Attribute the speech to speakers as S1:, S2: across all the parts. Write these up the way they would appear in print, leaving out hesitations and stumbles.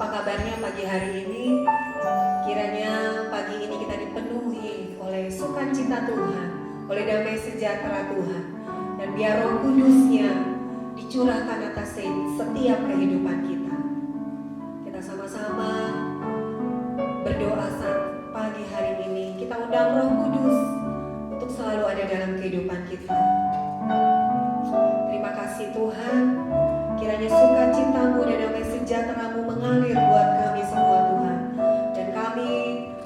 S1: Apa kabarnya pagi hari ini? Kiranya pagi ini kita dipenuhi oleh sukacita Tuhan, oleh damai sejahtera Tuhan, dan biar Roh Kudus-Nya dicurahkan atas setiap kehidupan kita. Kita sama-sama berdoa saat pagi hari ini. Kita undang Roh Kudus untuk selalu ada dalam kehidupan kita. Terima kasih Tuhan. Kiranya sukacitamu dan damai sejahtera-Mu mengalir buat kami semua Tuhan. Dan kami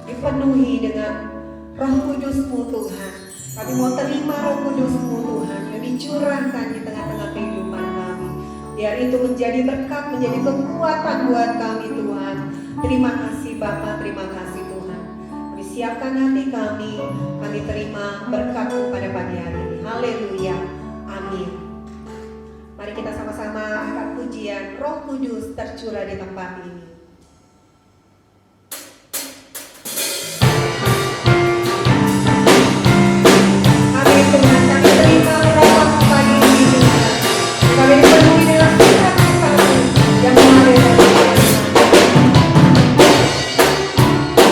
S1: dipenuhi dengan Roh Kudus-Mu Tuhan. Kami mau terima Roh Kudus-Mu Tuhan yang dicurahkan di tengah-tengah kehidupan kami. Biar itu menjadi berkat, menjadi kekuatan buat kami Tuhan. Terima kasih Bapa, terima kasih Tuhan. Kami siapkan hati kami terima berkat-Mu pada pagi hari ini. Haleluya, amin. Mari kita sama-sama angkat pujian Roh Kudus tercurah di tempat ini. Amin Tuhan, kami terima Roh pagi ini. Kami dipenuhi dengan sukacita-Mu yang mengalir dari Tuhan.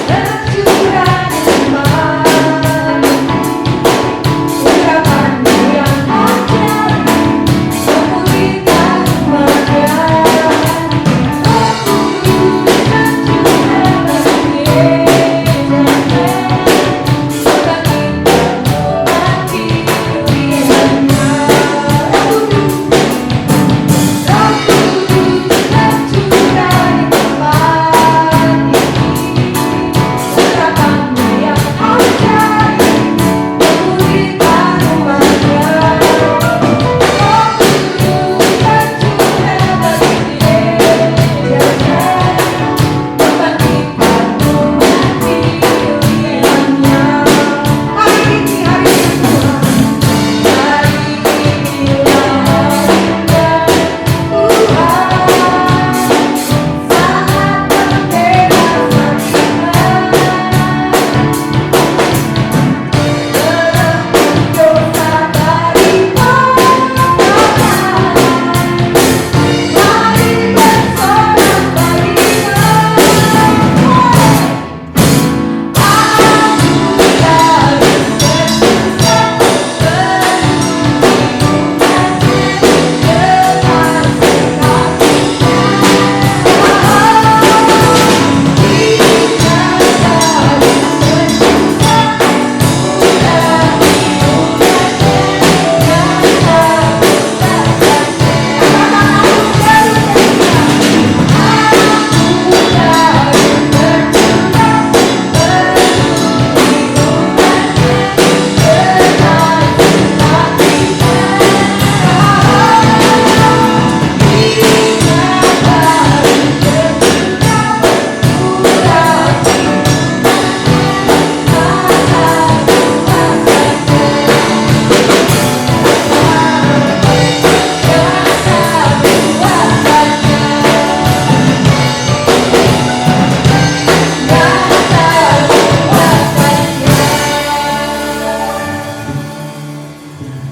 S1: Tercurah di tempat urapan-Mu yang ajaib.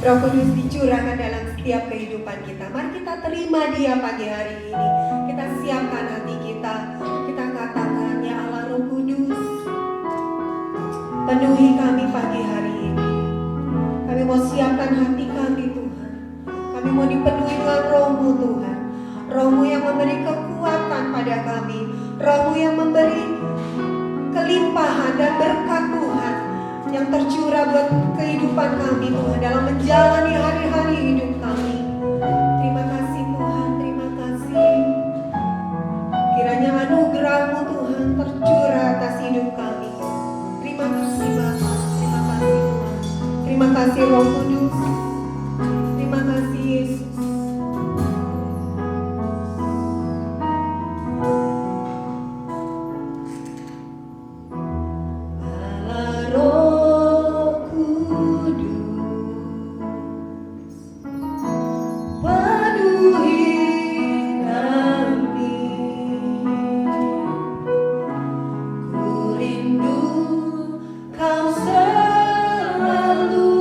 S1: Roh Kudus dicurahkan dalam setiap kehidupan kita. Mari kita terima Dia pagi hari ini. Kita siapkan hati kita. Kita katakan, ya Allah Roh Kudus, penuhi kami pagi hari ini. Kami mau siapkan hati kami Tuhan. Kami mau dipenuhi dengan Roh-Mu Tuhan. Roh-Mu yang memberi kekuatan pada kami. Roh-Mu yang memberi kelimpahan dan berkat Tuhan yang tercurah buat kehidupan kami Tuhan dalam menjalani hari-hari hidup kami. Terima kasih Tuhan, terima kasih. Kiranya anugerah-Mu Tuhan tercurah atas hidup kami. Terima kasih Bapa, terima kasih Tuhan. Terima kasih Roh Kudus. Terima kasih Yesus.
S2: Kau selalu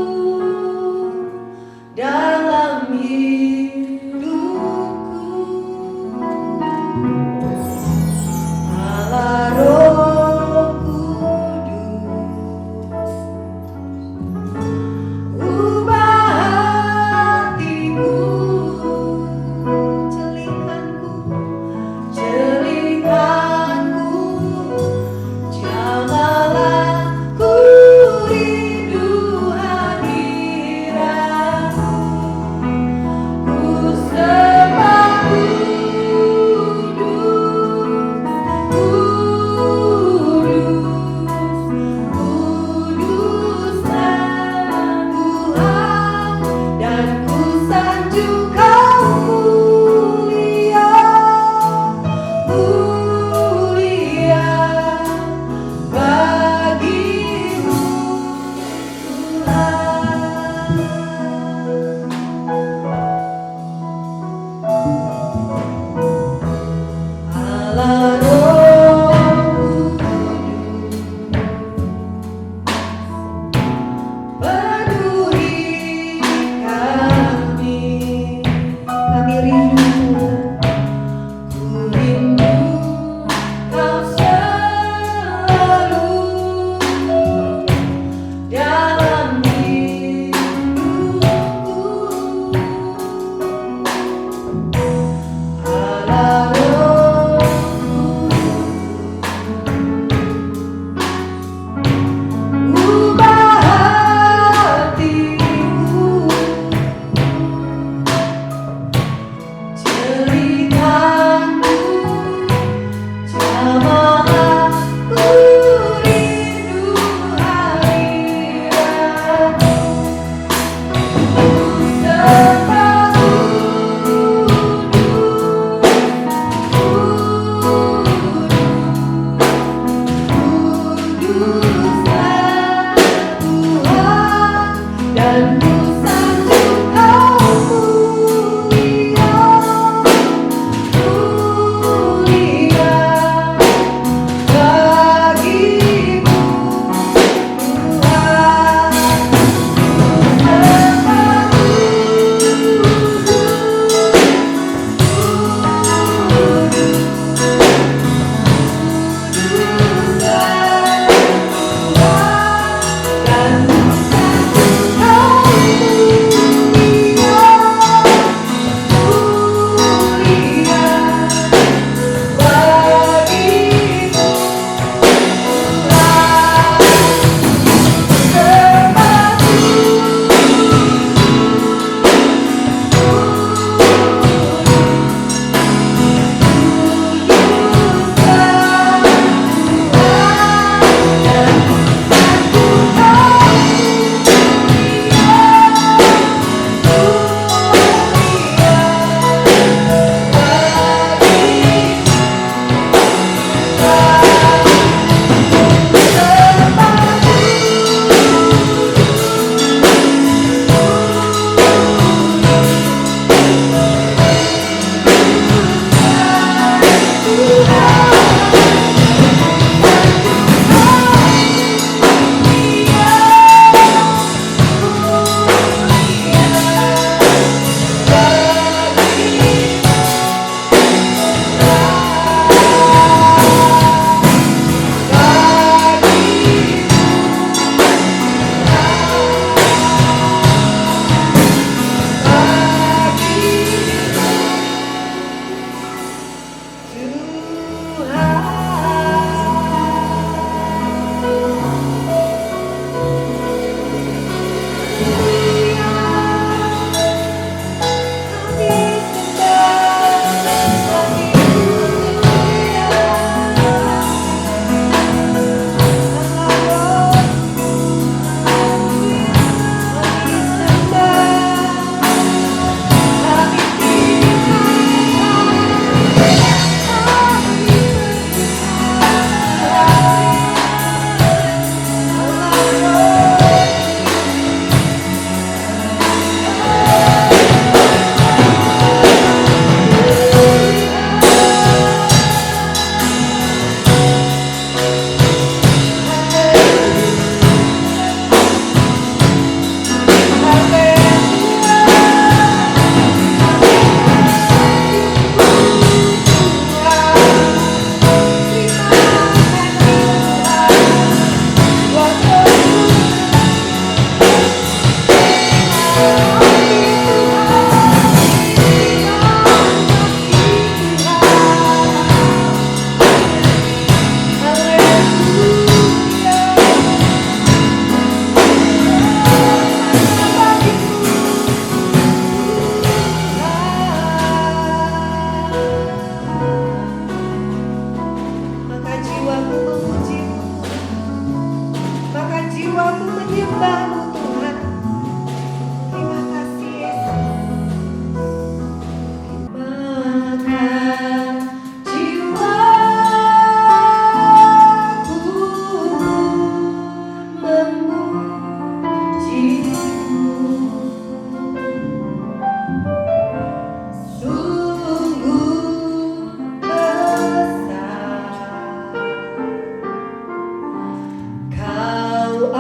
S1: Kau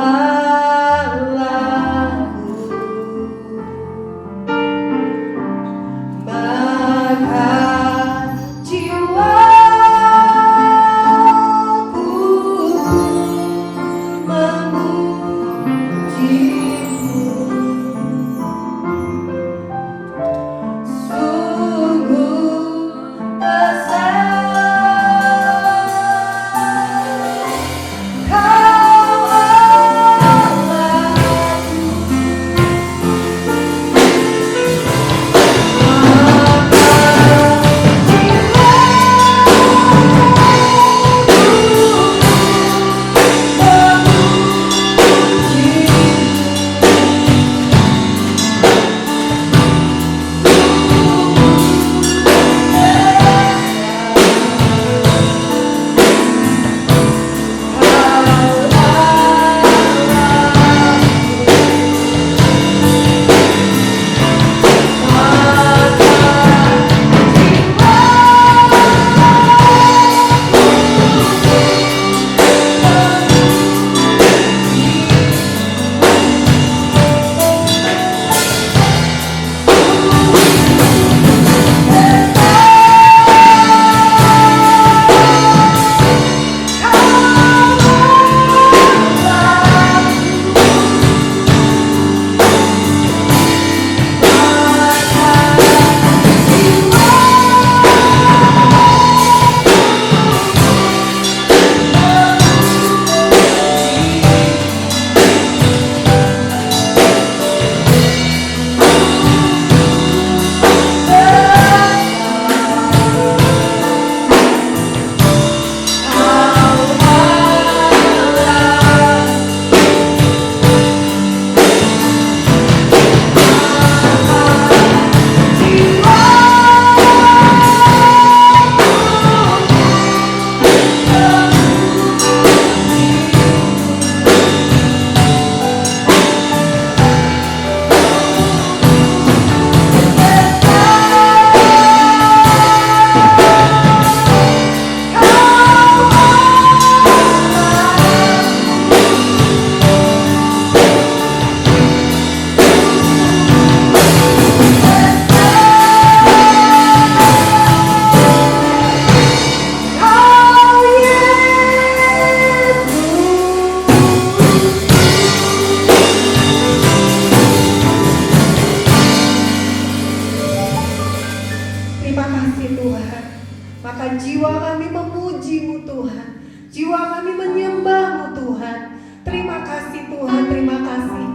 S1: Terima kasih Tuhan, terima kasih.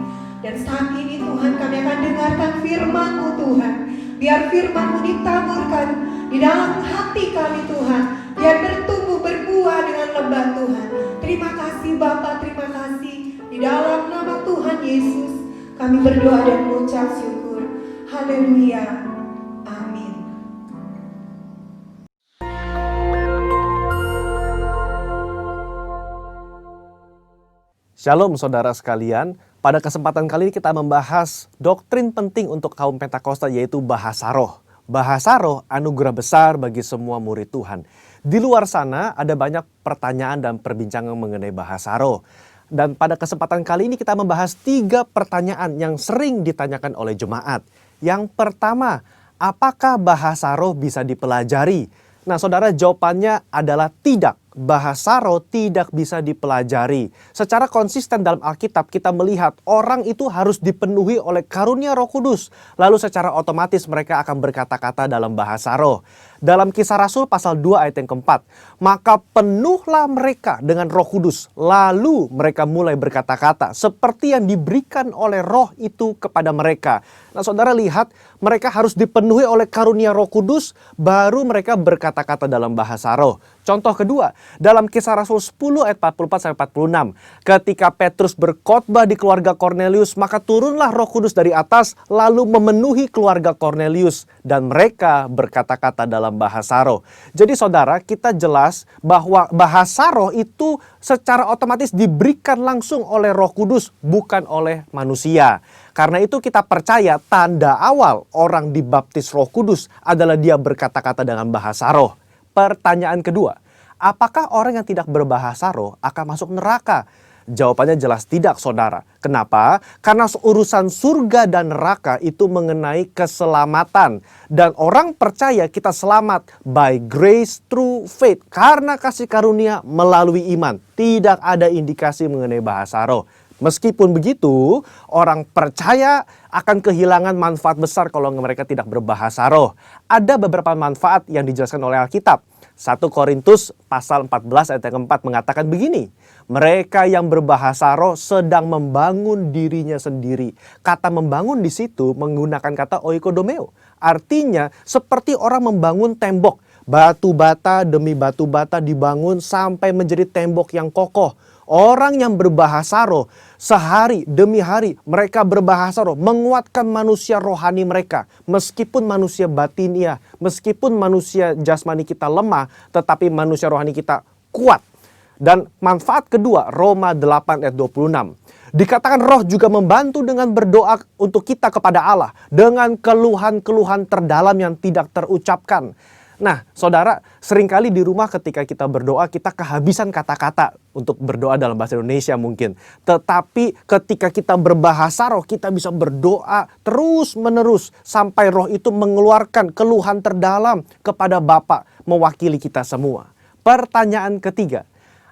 S1: Dan saat ini Tuhan kami akan dengarkan firman-Mu Tuhan. Biar firman-Mu ditaburkan di dalam hati kami Tuhan. Biar bertumbuh berbuah dengan lebat Tuhan. Terima kasih Bapa, terima kasih. Di dalam nama Tuhan Yesus kami berdoa dan mengucap syukur. Haleluya. Amin.
S2: Shalom saudara sekalian, pada kesempatan kali ini kita membahas doktrin penting untuk kaum Pentakosta yaitu bahasa roh. Bahasa roh anugerah besar bagi semua murid Tuhan. Di luar sana ada banyak pertanyaan dan perbincangan mengenai bahasa roh. Dan pada kesempatan kali ini kita membahas 3 pertanyaan yang sering ditanyakan oleh jemaat. Yang pertama, apakah bahasa roh bisa dipelajari? Nah saudara, jawabannya adalah tidak. Bahasa roh tidak bisa dipelajari. Secara konsisten dalam Alkitab kita melihat orang itu harus dipenuhi oleh karunia Roh Kudus. Lalu secara otomatis mereka akan berkata-kata dalam bahasa roh. Dalam Kisah Rasul pasal 2 ayat yang keempat, maka penuhlah mereka dengan Roh Kudus. Lalu mereka mulai berkata-kata seperti yang diberikan oleh roh itu kepada mereka. Nah saudara lihat, mereka harus dipenuhi oleh karunia Roh Kudus, baru mereka berkata-kata dalam bahasa roh. Contoh kedua, dalam Kisah Rasul 10 ayat 44-46. Ketika Petrus berkhotbah di keluarga Kornelius, maka turunlah Roh Kudus dari atas lalu memenuhi keluarga Kornelius. Dan mereka berkata-kata dalam bahasa roh. Jadi saudara, kita jelas bahwa bahasa roh itu secara otomatis diberikan langsung oleh Roh Kudus, bukan oleh manusia. Karena itu kita percaya tanda awal orang dibaptis Roh Kudus adalah dia berkata-kata dengan bahasa roh. Pertanyaan kedua, apakah orang yang tidak berbahasa roh akan masuk neraka? Jawabannya jelas tidak saudara. Kenapa? Karena urusan surga dan neraka itu mengenai keselamatan. Dan orang percaya kita selamat by grace through faith. Karena kasih karunia melalui iman. Tidak ada indikasi mengenai bahasa roh. Meskipun begitu, orang percaya akan kehilangan manfaat besar kalau mereka tidak berbahasa roh. Ada beberapa manfaat yang dijelaskan oleh Alkitab. 1 Korintus pasal 14 ayat yang keempat mengatakan begini. Mereka yang berbahasa roh sedang membangun dirinya sendiri. Kata membangun di situ menggunakan kata oikodomeo. Artinya seperti orang membangun tembok. Batu bata demi batu bata dibangun sampai menjadi tembok yang kokoh. Orang yang berbahasa roh sehari demi hari mereka berbahasa roh menguatkan manusia rohani mereka. Meskipun manusia batinia, meskipun manusia jasmani kita lemah, tetapi manusia rohani kita kuat. Dan manfaat kedua, Roma 8 ayat 26. Dikatakan roh juga membantu dengan berdoa untuk kita kepada Allah dengan keluhan-keluhan terdalam yang tidak terucapkan. Nah, saudara, seringkali di rumah ketika kita berdoa, kita kehabisan kata-kata untuk berdoa dalam bahasa Indonesia mungkin. Tetapi ketika kita berbahasa roh, kita bisa berdoa terus-menerus sampai roh itu mengeluarkan keluhan terdalam kepada Bapa mewakili kita semua. Pertanyaan ketiga,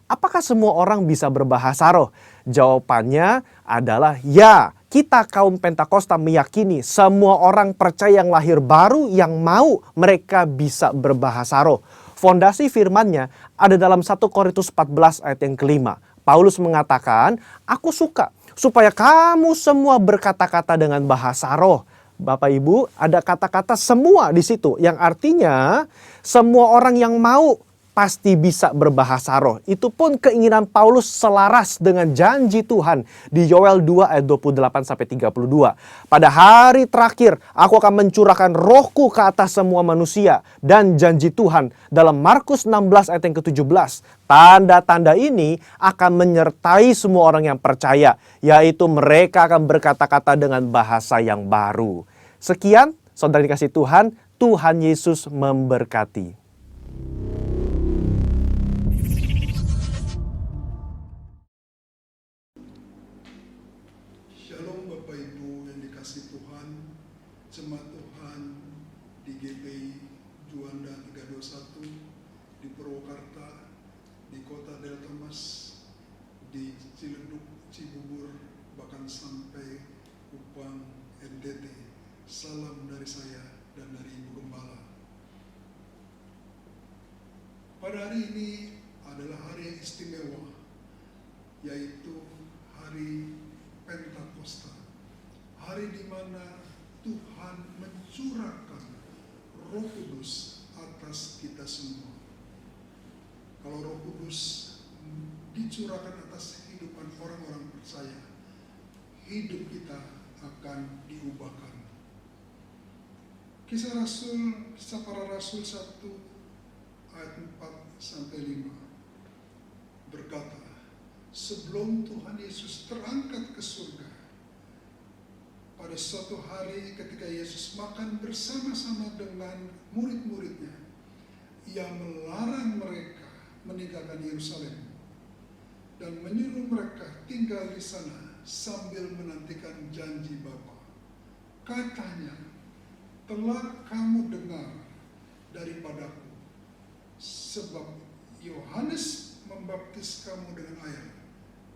S2: apakah semua orang bisa berbahasa roh? Jawabannya adalah ya. Kita kaum Pentakosta meyakini semua orang percaya yang lahir baru yang mau mereka bisa berbahasa roh. Fondasi firman-Nya ada dalam 1 Korintus 14 ayat yang kelima. Paulus mengatakan, aku suka supaya kamu semua berkata-kata dengan bahasa roh. Bapak Ibu, ada kata-kata semua di situ yang artinya semua orang yang mau pasti bisa berbahasa roh. Itu pun keinginan Paulus selaras dengan janji Tuhan di Yoel 2 ayat 28-32. Pada hari terakhir aku akan mencurahkan rohku ke atas semua manusia. Dan janji Tuhan dalam Markus 16 ayat yang ke-17. Tanda-tanda ini akan menyertai semua orang yang percaya. Yaitu mereka akan berkata-kata dengan bahasa yang baru. Sekian, saudara dikasih Tuhan, Tuhan Yesus memberkati.
S3: Jemaat Tuhan di GPI Juanda 321, di Purwakarta, di Kota Delta Mas, di Ciledug, Cibubur, bahkan sampai Kupang, NTT. Salam dari saya dan dari Ibu Gembala. Pada hari ini adalah hari yang istimewa, yaitu hari Pentakosta, hari di mana Tuhan mencurahkan Roh Kudus atas kita semua. Kalau Roh Kudus dicurahkan atas kehidupan orang-orang percaya, hidup kita akan diubahkan. Kisah para Rasul 1 ayat 4-5 berkata, sebelum Tuhan Yesus terangkat ke surga, pada suatu hari ketika Yesus makan bersama-sama dengan murid-muridnya, Ia melarang mereka meninggalkan Yerusalem dan menyuruh mereka tinggal di sana sambil menantikan janji Bapa. Katanya, telah kamu dengar daripadaku, sebab Yohanes membaptis kamu dengan air,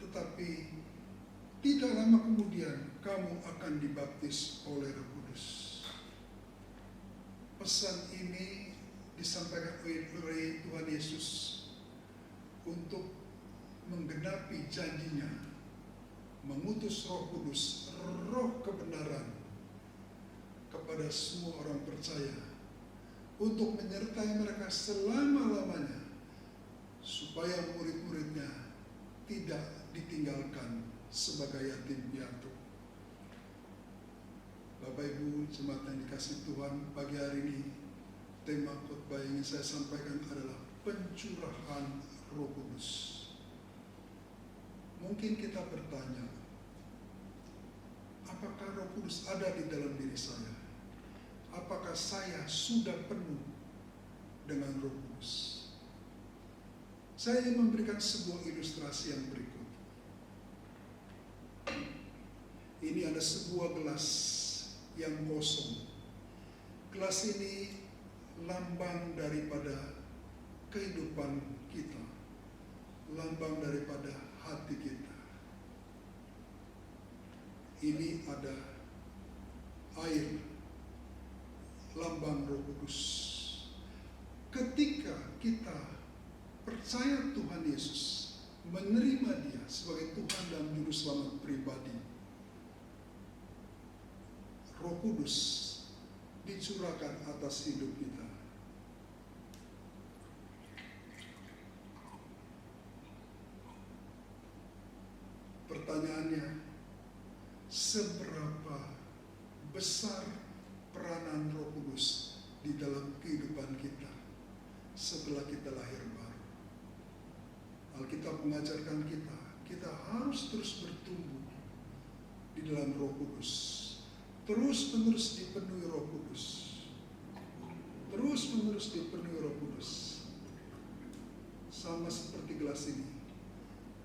S3: tetapi tidak lama kemudian kamu akan dibaptis oleh Roh Kudus. Pesan ini disampaikan oleh Tuhan Yesus untuk menggenapi janjinya, mengutus Roh Kudus, Roh kebenaran kepada semua orang percaya, untuk menyertai mereka selama-lamanya, supaya murid-muridnya tidak ditinggalkan sebagai yatim piatu. Bapak Ibu jemaat yang dikasihi Tuhan, pagi hari ini tema khotbah yang ingin saya sampaikan adalah pencurahan Roh Kudus. Mungkin kita bertanya, apakah Roh Kudus ada di dalam diri saya? Apakah saya sudah penuh dengan Roh Kudus? Saya ingin memberikan sebuah ilustrasi yang berikut. Ini ada sebuah gelas yang kosong. Gelas ini lambang daripada kehidupan kita, lambang daripada hati kita. Ini ada air, lambang Roh Kudus. Ketika kita percaya Tuhan Yesus, menerima Dia sebagai Tuhan dan Juru Selamat pribadi, Roh Kudus dicurahkan atas hidup kita. Pertanyaannya, seberapa besar peranan Roh Kudus di dalam kehidupan kita setelah kita lahir baru? Alkitab mengajarkan kita harus terus bertumbuh di dalam Roh Kudus, terus-menerus dipenuhi Roh Kudus, terus-menerus dipenuhi Roh Kudus. Sama seperti gelas ini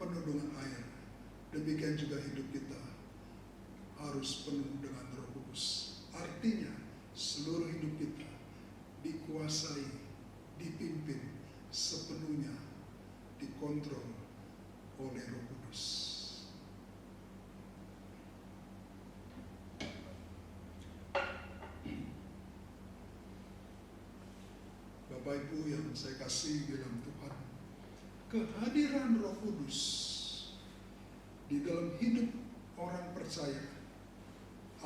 S3: penuh dengan air, demikian juga hidup kita harus penuh dengan Roh Kudus. Artinya seluruh hidup kita dikuasai, dipimpin sepenuhnya, dikontrol oleh Roh Kudus. Bapak Ibu yang saya kasih dalam Tuhan, kehadiran Roh Kudus di dalam hidup orang percaya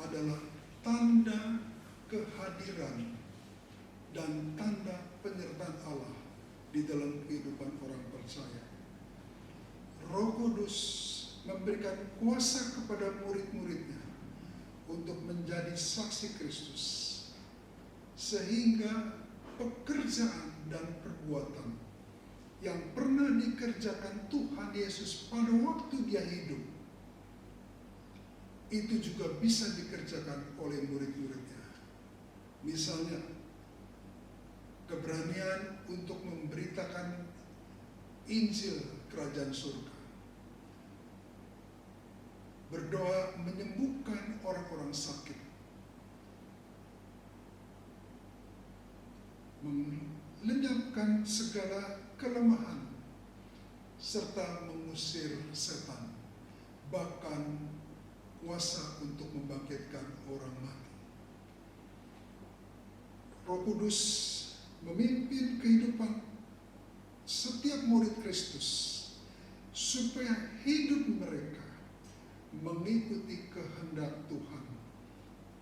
S3: adalah tanda kehadiran dan tanda penyertaan Allah di dalam kehidupan orang percaya. Roh Kudus memberikan kuasa kepada murid-muridnya untuk menjadi saksi Kristus, sehingga pekerjaan dan perbuatan yang pernah dikerjakan Tuhan Yesus pada waktu Dia hidup, itu juga bisa dikerjakan oleh murid-muridnya. Misalnya, keberanian untuk memberitakan Injil Kerajaan Surga, berdoa menyembuhkan orang-orang sakit, melenyapkan segala kelemahan, serta mengusir setan, bahkan kuasa untuk membangkitkan orang mati. Roh Kudus memimpin kehidupan setiap murid Kristus supaya hidup mereka mengikuti kehendak Tuhan,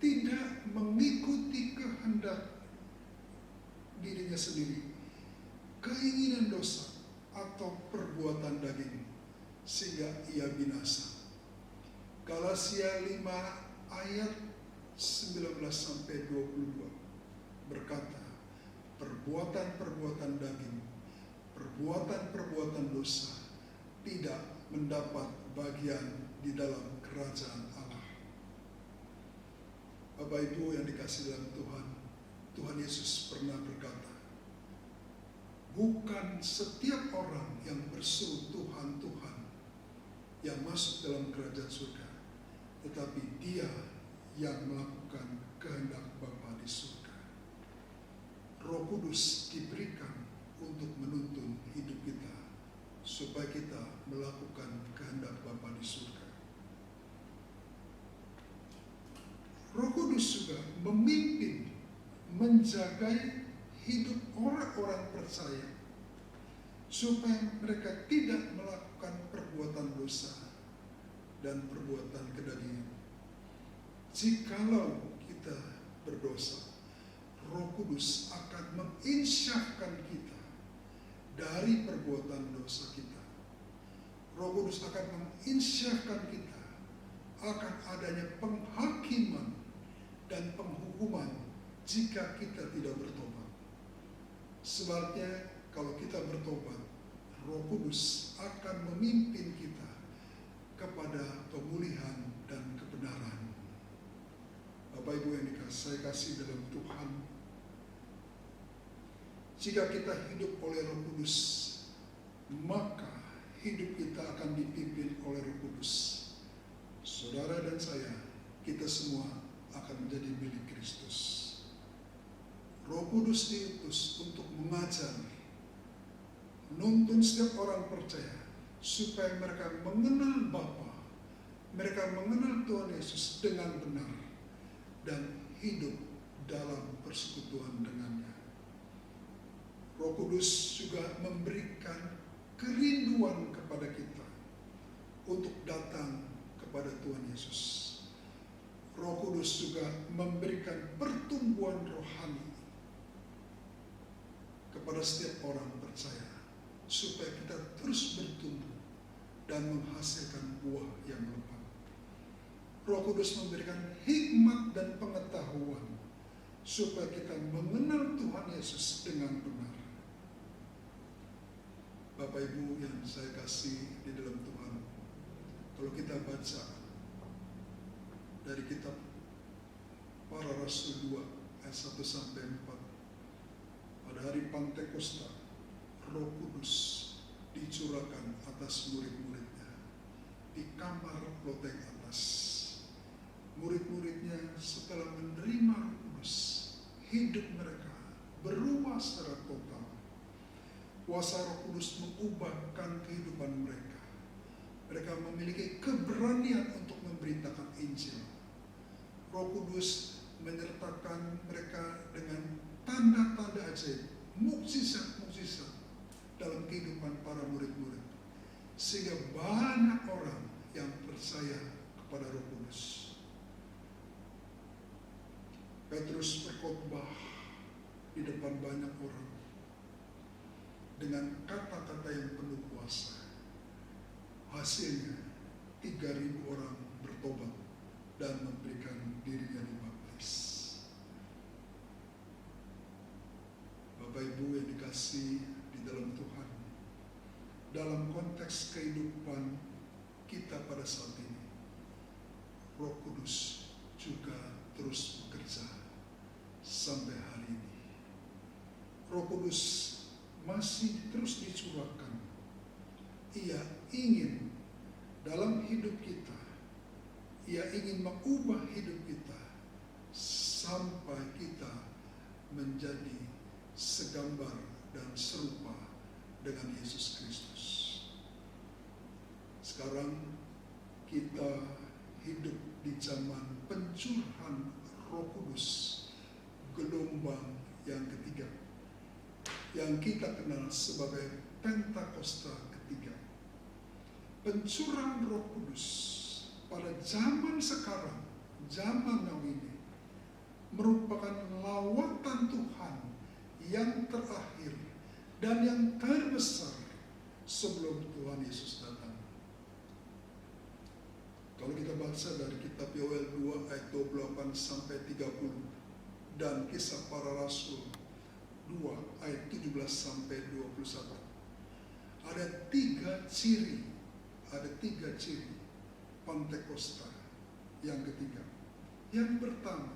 S3: tidak mengikuti kehendak dirinya sendiri, keinginan dosa atau perbuatan daging, sehingga ia binasa. Galatia 5 ayat 19-22 berkata, perbuatan-perbuatan daging, perbuatan-perbuatan dosa tidak mendapat bagian di dalam kerajaan Allah. Bapak Ibu yang dikasihi dalam Tuhan, Tuhan Yesus pernah berkata, bukan setiap orang yang berseru Tuhan, Tuhan yang masuk dalam kerajaan surga, tetapi dia yang melakukan kehendak Bapa di surga. Roh Kudus diberikan untuk menuntun hidup kita, supaya kita melakukan kehendak Bapa di surga. Roh Kudus juga memimpin, menjagai hidup orang-orang percaya, supaya mereka tidak melakukan perbuatan dosa dan perbuatan kedagingan. Jikalau kita berdosa, Roh Kudus akan menginsyafkan kita dari perbuatan dosa kita. Roh Kudus akan menginsyafkan kita akan adanya penghakiman dan penghukuman jika kita tidak bertobat. Sebaliknya, kalau kita bertobat, Roh Kudus akan memimpin kita kepada pemulihan dan kebenaran. Bapak Ibu yang saya kasih dalam Tuhan, jika kita hidup oleh Roh Kudus, maka hidup kita akan dipimpin oleh Roh Kudus. Saudara dan saya, kita semua akan menjadi milik Kristus. Roh Kudus diutus untuk mengajar, menuntun setiap orang percaya, supaya mereka mengenal Bapa, mereka mengenal Tuhan Yesus dengan benar, dan hidup dalam persekutuan dengannya. Roh Kudus juga memberikan kerinduan kepada kita untuk datang kepada Tuhan Yesus. Roh Kudus juga memberikan pertumbuhan rohani kepada setiap orang percaya, supaya kita terus bertumbuh dan menghasilkan buah yang lebat. Roh Kudus memberikan hikmat dan pengetahuan, supaya kita mengenal Tuhan Yesus dengan benar. Bapak Ibu yang saya kasih di dalam Tuhan, kalau kita baca dari kitab Para Rasul 2 ayat 1-4, pada hari Pantekosta, Roh Kudus dicurahkan atas murid-muridnya di kamar loteng atas. Murid-muridnya setelah menerima Roh Kudus, hidup mereka berubah secara total. Kuasa Roh Kudus mengubahkan kehidupan mereka. Mereka memiliki keberanian untuk memberitakan Injil. Roh Kudus menyertakan mereka dengan tanda-tanda ajaib, mukjizat-mukjizat dalam kehidupan para murid-murid, sehingga banyak orang yang percaya kepada Roh Kudus. Petrus berkhotbah di depan banyak orang dengan kata-kata yang penuh kuasa. Hasilnya 3.000 orang bertobat dan memberikan dirinya dibaptis. Bapak Ibu yang dikasihi di dalam Tuhan, dalam konteks kehidupan kita pada saat ini, Roh Kudus juga terus bekerja sampai hari ini. Roh Kudus masih terus dicurahkan. Ia ingin dalam hidup kita, ia ingin mengubah hidup kita sampai kita menjadi segambar dan serupa dengan Yesus Kristus. Sekarang kita hidup di zaman pencurahan Roh Kudus, gelombang yang ketiga, yang kita kenal sebagai Pentakosta ketiga. Pencurahan Roh Kudus pada zaman sekarang, zaman now ini, merupakan lawatan Tuhan yang terakhir dan yang terbesar sebelum Tuhan Yesus datang. Kalau kita baca dari kitab Yoel 2 ayat 28 sampai 30 dan Kisah Para Rasul 2 ayat 17 sampai 21. Ada tiga ciri Pantekosta yang ketiga. Yang pertama,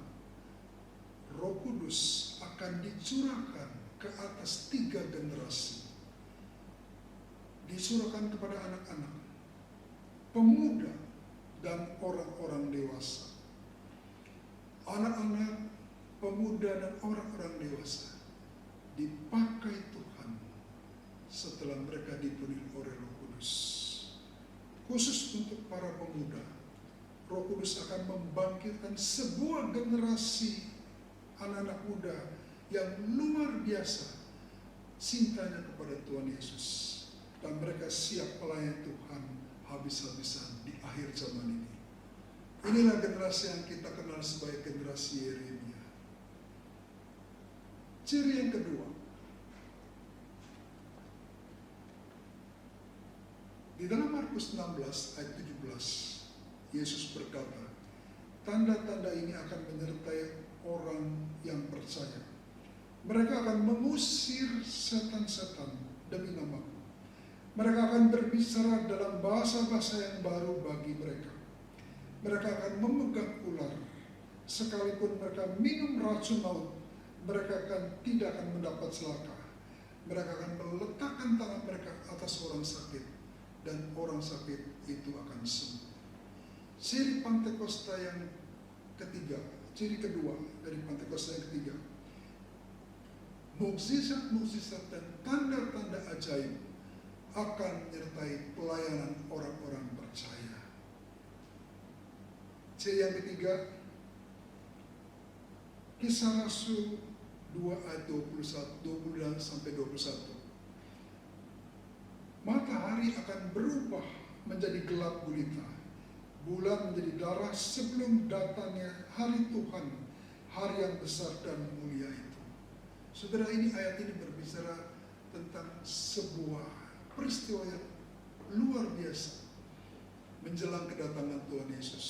S3: Roh Kudus akan dicurahkan ke atas 3 generasi. Dicurahkan kepada anak-anak, pemuda, dan orang-orang dewasa. Anak-anak, pemuda, dan orang-orang dewasa dipakai Tuhan setelah mereka dipenuhi oleh Roh Kudus. Khusus untuk para pemuda, Roh Kudus akan membangkitkan sebuah generasi anak-anak muda yang luar biasa cintanya kepada Tuhan Yesus, dan mereka siap melayani Tuhan habis-habisan di akhir zaman ini. Inilah generasi yang kita kenal sebagai generasi Yeremia. Ciri yang kedua, di dalam Markus 16 ayat 17, Yesus berkata, tanda-tanda ini akan menyertai orang yang percaya. Mereka akan mengusir setan-setan demi namaku. Mereka akan berbicara dalam bahasa-bahasa yang baru bagi mereka. Mereka akan memegang ular. Sekalipun mereka minum racun maut, mereka tidak akan mendapat celaka. Mereka akan meletakkan tangan mereka atas orang sakit, dan orang sakit itu akan sembuh. Ciri Pantekosta yang ketiga, ciri kedua dari Pantekosta yang ketiga, mukjizat-mukjizat dan tanda-tanda ajaib akan menyertai pelayanan orang-orang percaya. Ciri yang ketiga, Kisah Rasul 2 ayat 20 sampai 21. Matahari akan berubah menjadi gelap gulita, bulan menjadi darah sebelum datangnya hari Tuhan, hari yang besar dan mulia itu. Saudara, ini ayat ini berbicara tentang sebuah peristiwa yang luar biasa menjelang kedatangan Tuhan Yesus.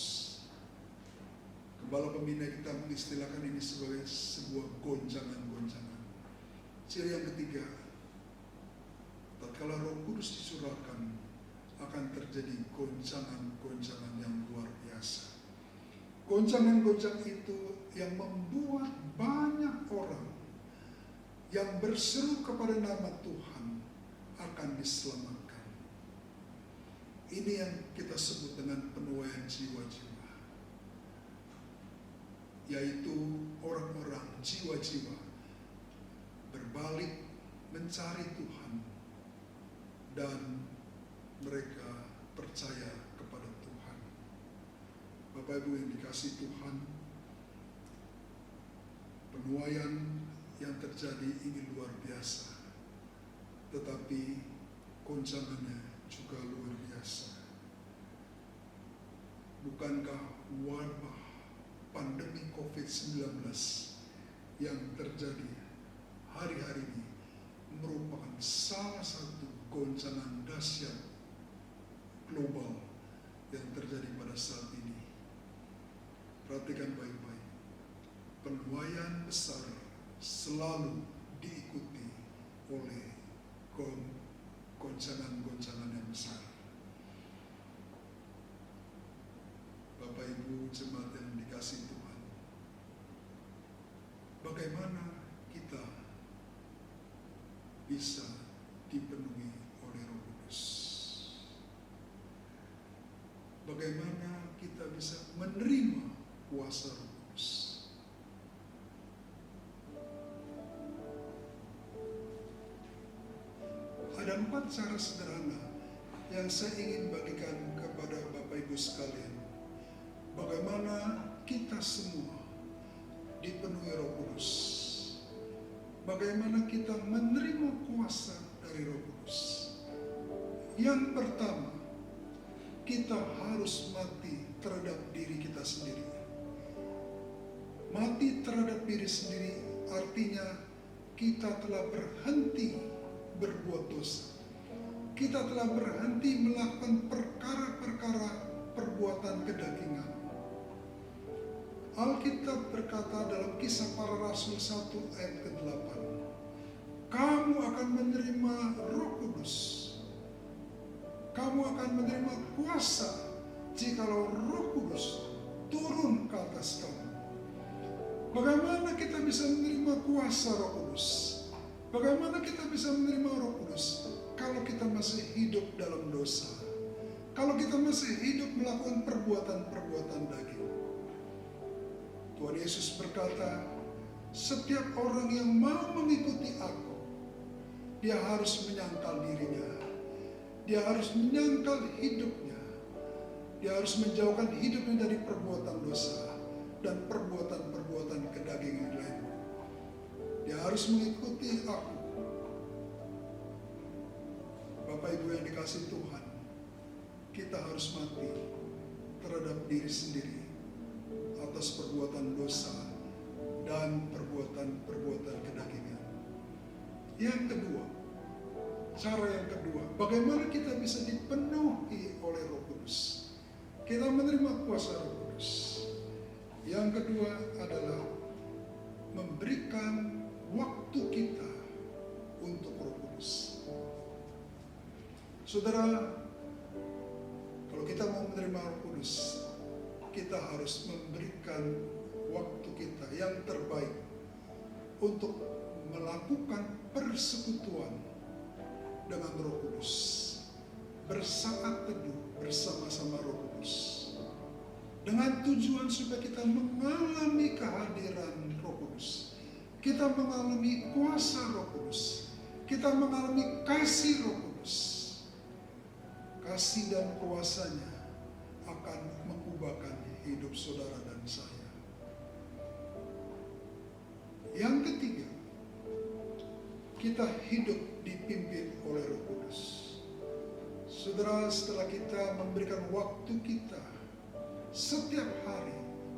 S3: Gembala pembina kita mengistilahkan ini sebagai sebuah goncangan-goncangan. Ciri yang ketiga, tatkala Roh Kudus dicurahkan, akan terjadi goncangan-goncangan yang luar biasa. Goncangan-goncangan itu yang membuat banyak orang yang berseru kepada nama Tuhan akan diselamatkan. Ini yang kita sebut dengan penuaian jiwa-jiwa, yaitu orang-orang jiwa-jiwa berbalik mencari Tuhan dan mereka percaya kepada Tuhan. Bapak Ibu yang dikasihi Tuhan, penuaian yang terjadi ini luar biasa, tetapi goncangannya juga luar biasa. Bukankah wabah pandemi COVID-19 yang terjadi hari-hari ini merupakan salah satu goncangan dahsyat global yang terjadi pada saat ini? Perhatikan baik-baik. Penuaian besar selalu diikuti oleh goncangan-goncangan yang besar. Bapak Ibu jemaat yang dikasihi Tuhan, bagaimana kita bisa dipenuhi oleh Roh Kudus? Bagaimana kita bisa menerima kuasa Roh Kudus? Ada 4 cara sederhana yang saya ingin bagikan kepada Bapak Ibu sekalian. Bagaimana kita semua dipenuhi Roh Kudus? Bagaimana kita menerima kuasa dari Roh Kudus? Yang pertama, kita harus mati terhadap diri kita sendiri. Mati terhadap diri sendiri artinya kita telah berhenti berbuat dosa. Kita telah berhenti melakukan perkara-perkara perbuatan kedagingan. Alkitab berkata dalam Kisah Para Rasul 1 ayat ke-8, kamu akan menerima Roh Kudus. Kamu akan menerima kuasa jikalau Roh Kudus turun ke atas kamu. Bagaimana kita bisa menerima kuasa Roh Kudus? Bagaimana kita bisa menerima Roh Kudus kalau kita masih hidup dalam dosa? Kalau kita masih hidup melakukan perbuatan-perbuatan daging. Tuhan Yesus berkata, setiap orang yang mau mengikuti aku, dia harus menyangkal dirinya. Dia harus menyangkal hidupnya. Dia harus menjauhkan hidupnya dari perbuatan dosa dan perbuatan-perbuatan kedagingan lain. Dia harus mengikuti aku. Bapak Ibu yang dikasihi Tuhan, kita harus mati terhadap diri sendiri atas perbuatan dosa dan perbuatan-perbuatan kedagingan. Yang kedua, cara yang kedua, bagaimana kita bisa dipenuhi oleh Roh Kudus? Kita menerima kuasa Roh Kudus. Yang kedua adalah memberikan waktu kita untuk Roh Kudus. Saudara, kalau kita mau menerima Roh Kudus, kita harus memberikan waktu kita yang terbaik untuk melakukan persekutuan dengan Roh Kudus, bersaat teduh bersama-sama Roh Kudus, dengan tujuan supaya kita mengalami kehadiran Roh Kudus, kita mengalami kuasa Roh Kudus, kita mengalami kasih Roh Kudus. Kasih dan kuasanya akan mengubahkan hidup saudara dan saya. Yang ketiga, kita hidup dipimpin oleh Roh Kudus. Saudara, setelah kita memberikan waktu kita setiap hari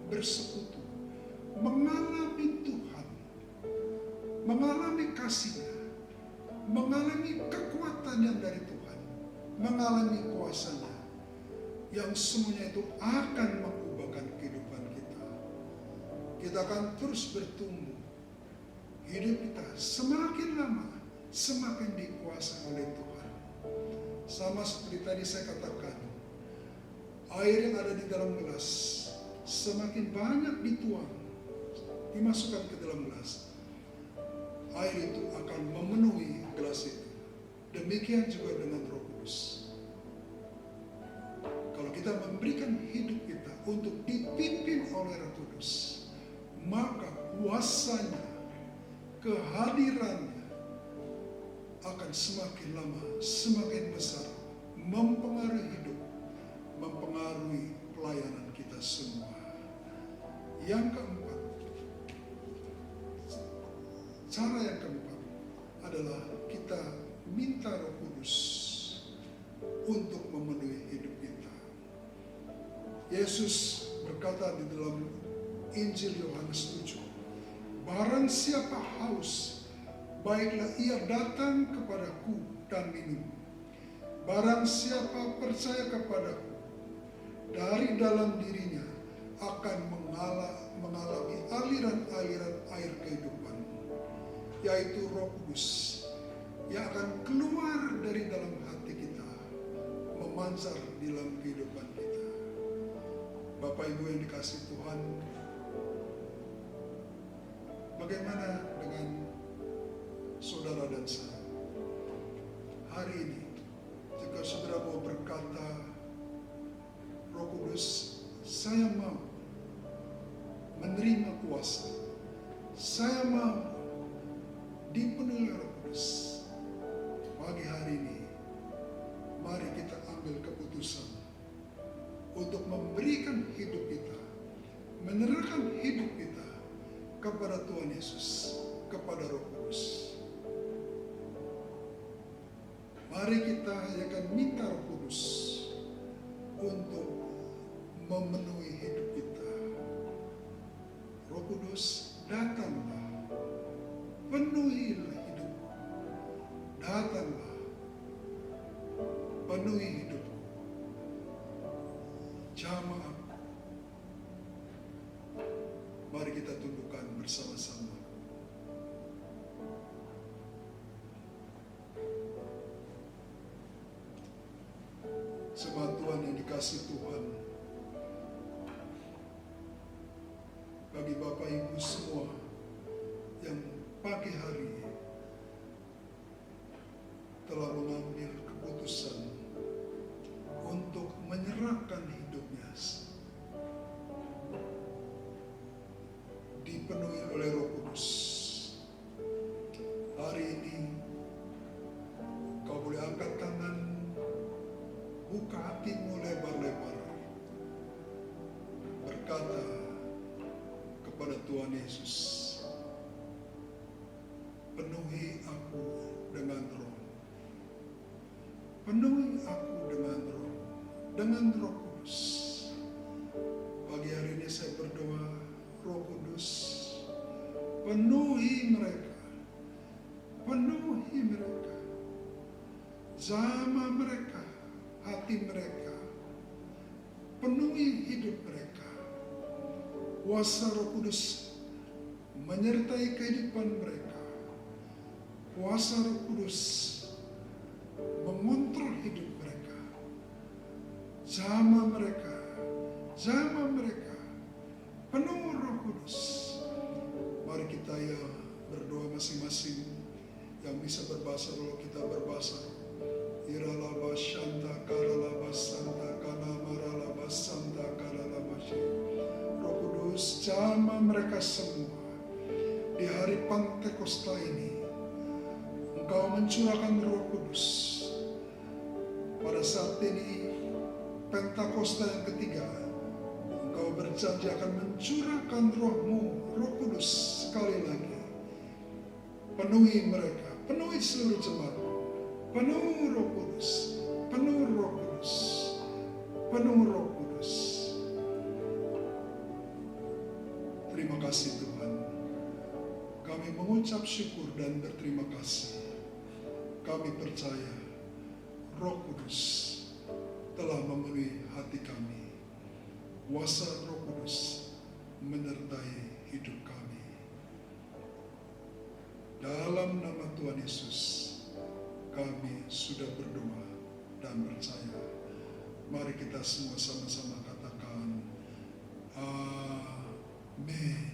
S3: bersekutu, mengalami Tuhan, mengalami kasih-Nya, mengalami kekuatan yang dari Tuhan, mengalami kuasa-Nya, yang semuanya itu akan mengubahkan kehidupan kita. Kita akan terus bertumbuh. Hidup kita semakin lama semakin dikuasai oleh Tuhan. Sama seperti tadi saya katakan, air yang ada di dalam gelas semakin banyak dituang, dimasukkan ke dalam gelas, air itu akan memenuhi gelas itu. Demikian juga dengan Roh Kudus. Kalau kita memberikan hidup kita untuk dipimpin oleh Roh Kudus, maka kuasanya, kehadirannya akan semakin lama, semakin besar, mempengaruhi hidup, mempengaruhi pelayanan kita semua. Yang keempat, cara yang keempat adalah kita minta Roh Kudus untuk memenuhi hidup kita. Yesus berkata di dalam Injil Yohanes 7, barang siapa haus, baiklah ia datang kepadaku dan minum. Barang siapa percaya kepadaku, dari dalam dirinya akan mengalami aliran-aliran air kehidupan, yaitu Roh Kudus yang akan keluar dari dalam hati kita, memancar di dalam kehidupan kita. Bapak Ibu yang dikasihi Tuhan, bagaimana dengan saudara dan saya? Hari ini, jika saudara mau berkata, Roh Kudus, saya mau menerima kuasa, saya mau dipenuhi Roh Kudus. Pagi hari ini, mari kita ambil keputusan untuk memberikan hidup kita, menyerahkan hidup kita kepada Tuhan Yesus, kepada Roh Kudus. Mari kita akan minta Roh Kudus penuhi hidupku. Jamah aku. Mari kita tundukkan bersama-sama. Jemaat Tuhan yang dikasih Tuhan, bagi Bapak Ibu semua yang pagi hari telah mengambil keputusan untuk menyerahkan hidupnya dipenuhi oleh Roh Kudus. Hari ini kau boleh angkat tangan, buka hatimu lebar-lebar, berkata kepada Tuhan Yesus, penuhi aku dengan Roh, penuhi aku dengan Roh Kudus. Pagi hari ini saya berdoa, Roh Kudus, penuhi mereka, jamah mereka, hati mereka, penuhi hidup mereka. Kuasa Roh Kudus menyertai kehidupan mereka. Kuasa Roh Kudus mengontrol hidup mereka. Jamah mereka, penuh Roh Kudus. Mari kita ya berdoa masing-masing. Yang bisa berbahasa roh, kita berbahasa roh. Iralaba shanta karalaba santa kalamaralaba santa karalaba shi. Roh Kudus, jamah mereka semua. Di hari Pantekosta ini, Engkau mencurahkan Roh Kudus. Pada saat ini, Pentakosta yang ketiga, Engkau berjanji akan mencurahkan Roh-Mu, Roh Kudus sekali lagi. Penuhi mereka, penuhi seluruh jemaat. Penuh Roh Kudus, penuh Roh Kudus, penuh Roh Kudus. Terima kasih Tuhan. Kami mengucap syukur dan berterima kasih. Kami percaya Roh Kudus telah memenuhi hati kami. Kuasa Roh Kudus menyertai hidup kami. Dalam nama Tuhan Yesus, kami sudah berdoa dan percaya. Mari kita semua sama-sama katakan, amin.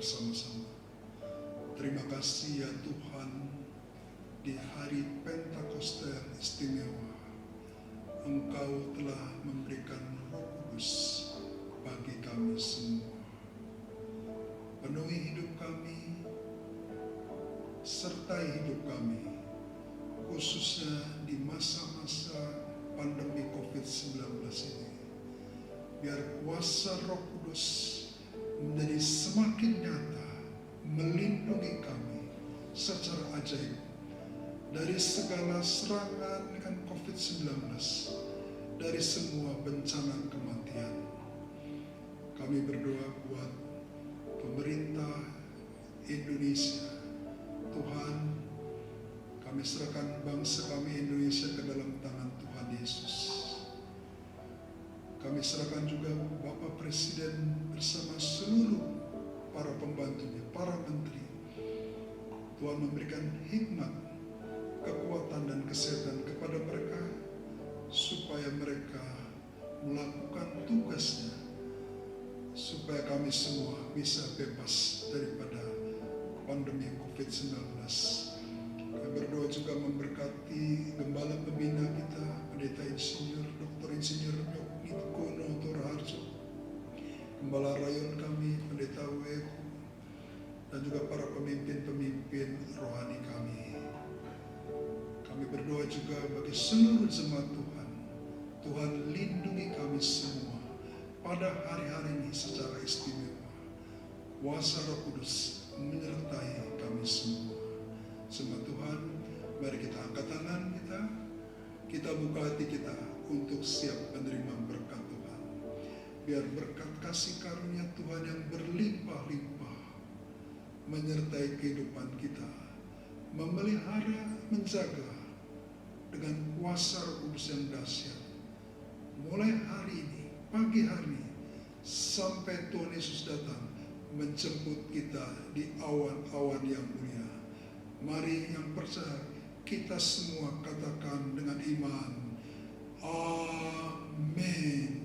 S3: Bersama-sama. Terima kasih ya Tuhan, di hari Pentakosta yang istimewa, Engkau telah memberikan Roh Kudus kami semua. Penuhi hidup kami, sertai hidup kami, khususnya di masa-masa pandemi COVID-19 ini. Biar kuasa Roh Kudus menjadi semakin nyata, melindungi kami secara ajaib dari segala serangan dengan COVID-19, dari semua bencana kematian. Kami berdoa buat pemerintah Indonesia. Tuhan, kami serahkan bangsa kami Indonesia ke dalam tangan Tuhan Yesus. Kami serahkan juga Bapak Presiden bersama seluruh para pembantunya, para menteri. Tuhan memberikan hikmat, kekuatan dan kesehatan kepada mereka, supaya mereka melakukan tugasnya, supaya kami semua bisa bebas daripada pandemi COVID-19. Kami berdoa juga memberkati gembala pembina kita, Pendeta Insinyur, Dr. Insinyur Nitkono Toraharjo, Gembala Rayon kami, Pendeta Weku, dan juga para pemimpin-pemimpin rohani kami. Kami berdoa juga bagi seluruh jemaat Tuhan. Tuhan lindungi kami semua pada hari-hari ini secara istimewa. Kuasa Roh Kudus menyertai kami semua. Semua Tuhan, mari kita angkat tangan kita buka hati kita untuk siap menerima berkat Tuhan. Biar berkat kasih karunia Tuhan yang berlimpah-limpah menyertai kehidupan kita, memelihara, menjaga dengan kuasa Roh Kudus yang dahsyat. Mulai hari ini, pagi hari ini, sampai Tuhan Yesus datang menjemput kita di awan-awan yang mulia. Mari yang percaya, kita semua katakan dengan iman, amin.